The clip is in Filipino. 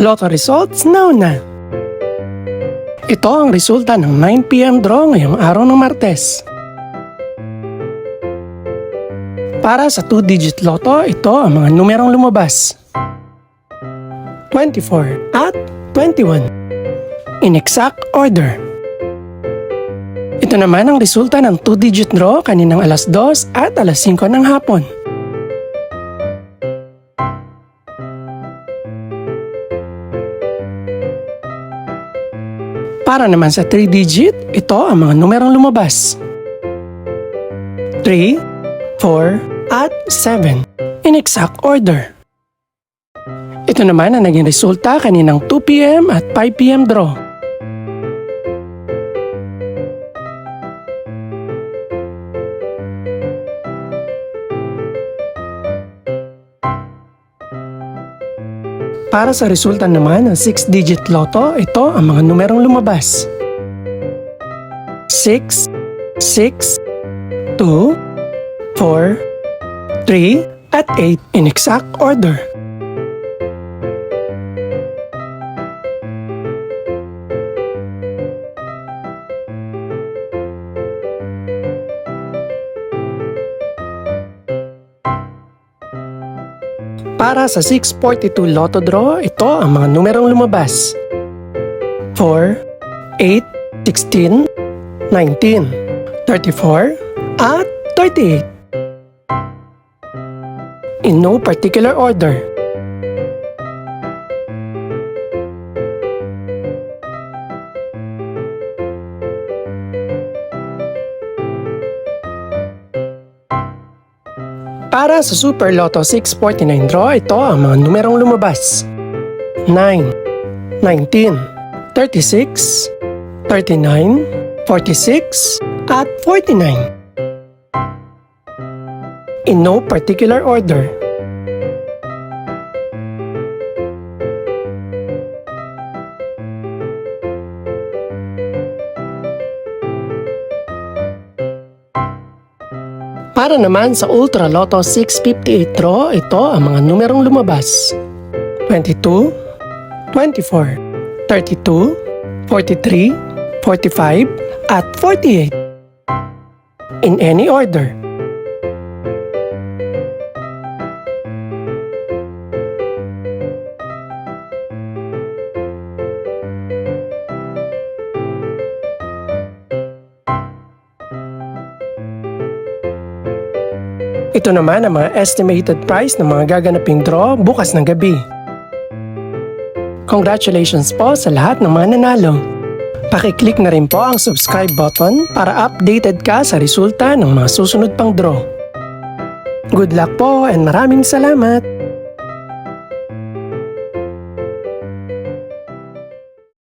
Lotto results now na! Ito ang resulta ng 9 PM draw ngayong araw ng Martes. Para sa 2-digit lotto, ito ang mga numerong lumabas. 24 at 21. In exact order. Ito naman ang resulta ng 2-digit draw kaninang alas 2 at alas 5 ng hapon. Para naman sa 3-digit, ito ang mga numerong lumabas. 3, 4, at 7 in exact order. Ito naman ang naging resulta kaninang 2 PM at 5 PM draw. Para sa resulta naman ng 6-digit lotto, ito ang mga numerong lumabas. 6, 6, 2, 4, 3, at 8 in exact order. Para sa 642 Lotto Draw, ito ang mga numerong lumabas. 4, 8, 16, 19, 34, at 38. In no particular order. Para sa Super Lotto 649 draw, ito ang mga numerong lumabas. 9, 19, 36, 39, 46, at 49. In no particular order. Para naman sa Ultra Lotto 658 draw, ito ang mga numerong lumabas. 22, 24, 32, 43, 45, at 48. In any order. Ito naman ang mga estimated price ng mga gaganaping draw bukas ng gabi. Congratulations po sa lahat ng mga nanalo. Pakiclick na rin po ang subscribe button para updated ka sa resulta ng mga susunod pang draw. Good luck po and maraming salamat!